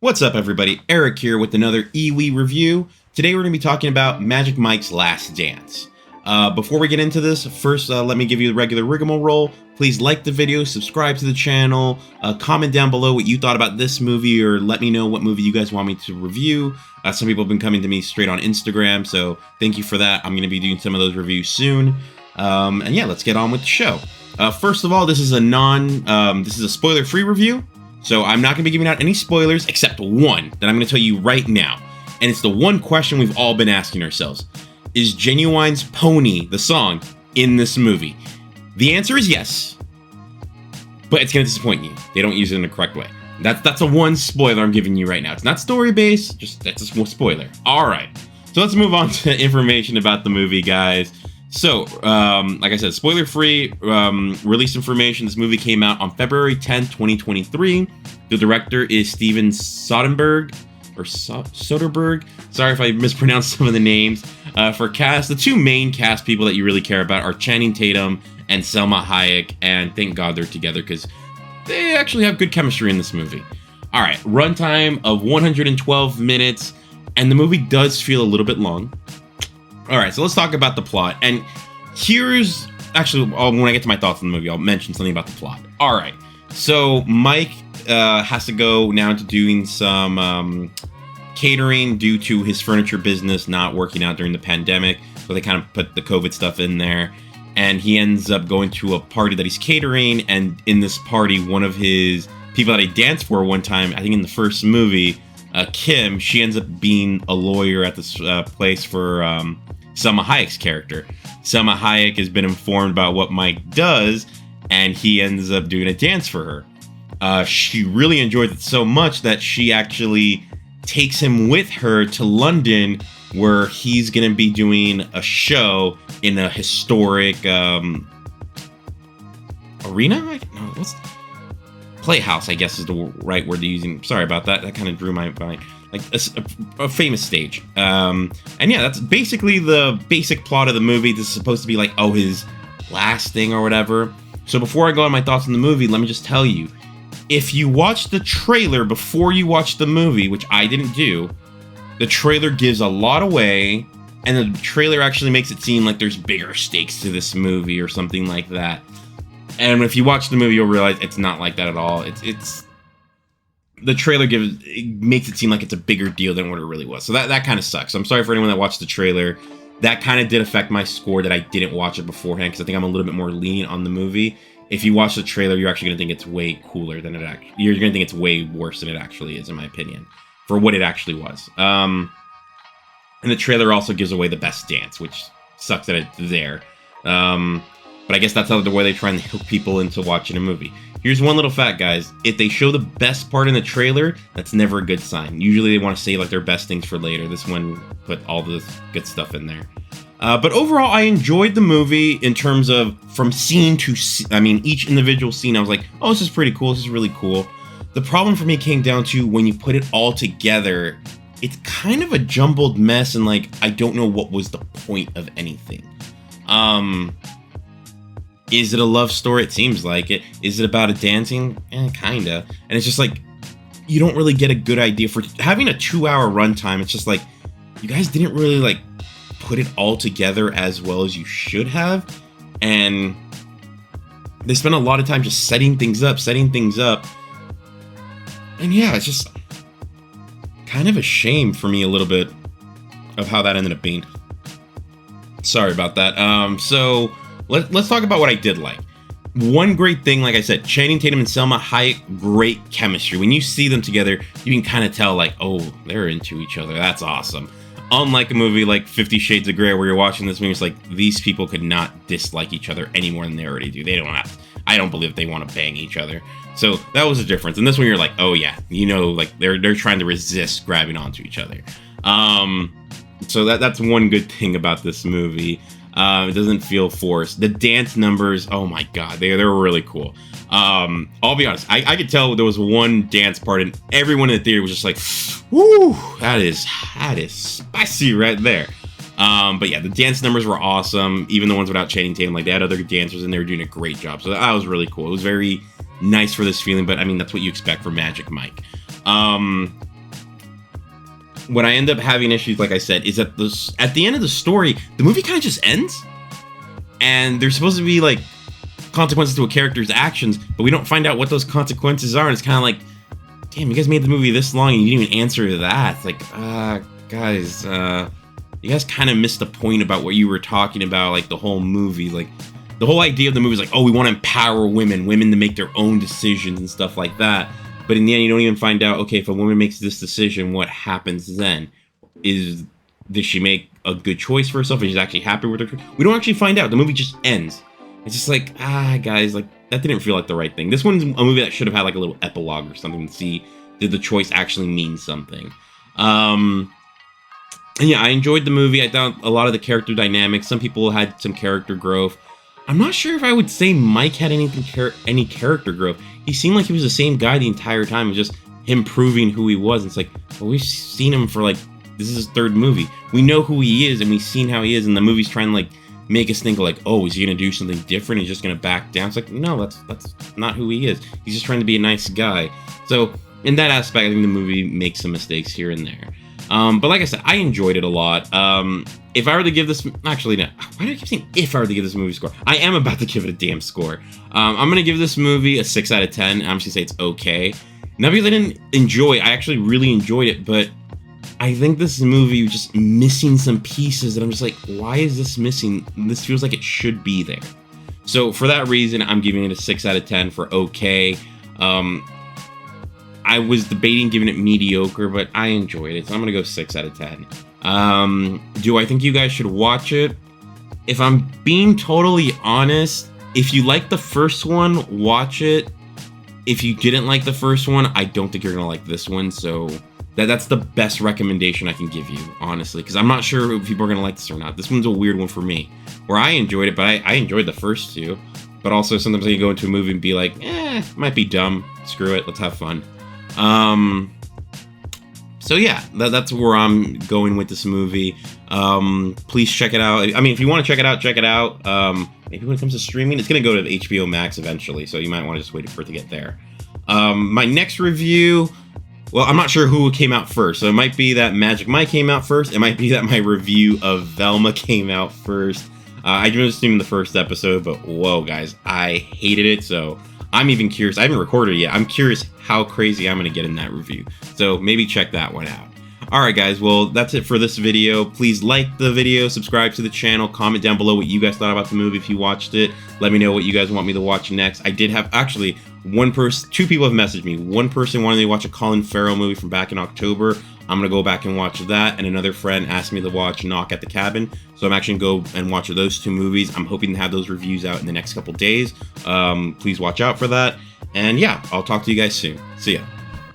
What's up, everybody? Eric here with another EWE review. Today we're going to be talking about Magic Mike's Last Dance. Before we get into this, first let me give you the regular rigmarole. Please like the video, subscribe to the channel, comment down below what you thought about this movie, or let me know what movie you guys want me to review. Some people have been coming to me straight on Instagram, so thank you for that. I'm going to be doing some of those reviews soon. And yeah, let's get on with the show. First of all, this is a spoiler-free review. So I'm not going to be giving out any spoilers except one that I'm going to tell you right now. And it's the one question we've all been asking ourselves. Is Genuine's Pony, the song, in this movie? The answer is yes. But it's going to disappoint you. They don't use it in the correct way. That's a one spoiler I'm giving you right now. It's not story-based, just that's a spoiler. Alright. So let's move on to information about the movie, guys. So, like I said, spoiler-free release information. This movie came out on February 10th, 2023. The director is Steven Soderbergh, or Soderbergh. Sorry if I mispronounced some of the names. For cast, the two main cast people that you really care about are Channing Tatum and Selma Hayek, and thank God they're together because they actually have good chemistry in this movie. All right, runtime of 112 minutes, and the movie does feel a little bit long. All right, so let's talk about the plot. And here's actually, when I get to my thoughts on the movie, I'll mention something about the plot. All right, so Mike has to go now to doing some catering due to his furniture business not working out during the pandemic. So they kind of put the COVID stuff in there. And he ends up going to a party that he's catering. And in this party, one of his people that he danced for one time, I think in the first movie, Kim, she ends up being a lawyer at this place for Selma Hayek's character. Selma Hayek has been informed about what Mike does, and he ends up doing a dance for her. She really enjoys it so much that she actually takes him with her to London, where he's going to be doing a show in a historic arena? Playhouse, I guess is the right word to use. Sorry about that. That kind of drew my mind. Like a famous stage. And yeah, that's basically the basic plot of the movie. This is supposed to be like, his last thing or whatever. So before I go on my thoughts on the movie, let me just tell you, if you watch the trailer before you watch the movie, which I didn't do, the trailer gives a lot away, and the trailer actually makes it seem like there's bigger stakes to this movie or something like that. And if you watch the movie, you'll realize it's not like that at all. It's the trailer makes it seem like it's a bigger deal than what it really was. So that kind of sucks. I'm sorry for anyone that watched the trailer. That kind of did affect my score that I didn't watch it beforehand, because I think I'm a little bit more lenient on the movie. If you watch the trailer, you're actually going to think it's way cooler than it actually. You're going to think it's way worse than it actually is, in my opinion, for what it actually was. And the trailer also gives away the best dance, which sucks that it's there. But I guess that's the way they try and hook people into watching a movie. Here's one little fact, guys. If they show the best part in the trailer, that's never a good sign. Usually they want to save like their best things for later. This one put all the good stuff in there. But overall, I enjoyed the movie in terms of from scene to scene. Each individual scene, I was like, oh, this is pretty cool. This is really cool. The problem for me came down to when you put it all together, it's kind of a jumbled mess, and like, I don't know what was the point of anything. Is it a love story? It seems like it. Is it about a dancing? Kinda. And it's just like, you don't really get a good idea for having a 2-hour runtime. It's just like, you guys didn't really like put it all together as well as you should have. And they spent a lot of time just setting things up. And yeah, it's just kind of a shame for me a little bit of how that ended up being. Sorry about that. So let's talk about what I did like. One great thing, like I said, Channing Tatum and Selma Hayek, great chemistry. When you see them together, you can kind of tell like, oh, they're into each other. That's awesome. Unlike a movie like 50 Shades of Grey, where you're watching this movie, it's like these people could not dislike each other any more than they already do. I don't believe they want to bang each other. So that was a difference. And this one, you're like, oh yeah, like they're trying to resist grabbing onto each other. So that's one good thing about this movie. It doesn't feel forced. The dance numbers, oh my god, they were really cool. I'll be honest, I could tell there was one dance part, and everyone in the theater was just like, whoo, that is spicy right there. But yeah, the dance numbers were awesome. Even the ones without Channing Tatum, like they had other dancers and they were doing a great job. So that was really cool. It was very nice for this feeling, but I mean, that's what you expect from Magic Mike. what I end up having issues, like I said, is that at the end of the story, the movie kind of just ends. And there's supposed to be like consequences to a character's actions, but we don't find out what those consequences are. And it's kind of like, damn, you guys made the movie this long and you didn't even answer that. It's like, guys, you guys kind of missed the point about what you were talking about, like the whole movie. Like, the whole idea of the movie is like, oh, we want to empower women to make their own decisions and stuff like that. But in the end, you don't even find out, okay, if a woman makes this decision, what happens then? Does she make a good choice for herself? Is she actually happy with her? We don't actually find out. The movie just ends. It's just like, guys, like, that didn't feel like the right thing. This one's a movie that should have had like a little epilogue or something to see, did the choice actually mean something? And yeah, I enjoyed the movie. I thought a lot of the character dynamics, some people had some character growth. I'm not sure if I would say Mike had any character growth. He seemed like he was the same guy the entire time. It was just him proving who he was. It's like, well, we've seen him for like, this is his third movie. We know who he is and we've seen how he is, and the movie's trying to like make us think like, oh, is he gonna do something different? He's just gonna back down. It's like, no, that's not who he is. He's just trying to be a nice guy. So in that aspect, I think the movie makes some mistakes here and there. But like I said, I enjoyed it a lot. If I were to give this, actually, no. Why do I keep saying if I were to give this movie a score? I am about to give it a damn score. I'm gonna give this movie a 6 out of 10. I'm just gonna say it's okay. Not because I didn't enjoy it. I actually really enjoyed it, but I think this movie was just missing some pieces that I'm just like, why is this missing? This feels like it should be there. So for that reason, I'm giving it a 6 out of 10 for okay. I was debating giving it mediocre, but I enjoyed it, so I'm gonna go 6 out of 10. Do I think you guys should watch it? If I'm being totally honest, if you like the first one, watch it. If you didn't like the first one, I don't think you're gonna like this one, so that's the best recommendation I can give you, honestly, because I'm not sure if people are gonna like this or not. This one's a weird one for me, where I enjoyed it, but I enjoyed the first two. But also sometimes I can go into a movie and be like, might be dumb. Screw it, let's have fun. So yeah, that's where I'm going with this movie. Please check it out. I mean, if you want to check it out. Maybe when it comes to streaming, it's going to go to HBO Max eventually, so you might want to just wait for it to get there. My next review, well, I'm not sure who came out first, so it might be that Magic Mike came out first. It might be that my review of Velma came out first. I just assumed the first episode, but whoa, guys, I hated it, so I'm even curious. I haven't recorded it yet. I'm curious how crazy I'm going to get in that review. So maybe check that one out. Alright guys, well that's it for this video. Please like the video, subscribe to the channel, comment down below what you guys thought about the movie if you watched it. Let me know what you guys want me to watch next. I did have, actually, two people have messaged me. One person wanted me to watch a Colin Farrell movie from back in October. I'm going to go back and watch that. And another friend asked me to watch Knock at the Cabin. So I'm actually going to go and watch those two movies. I'm hoping to have those reviews out in the next couple days. Please watch out for that. And yeah, I'll talk to you guys soon. See ya.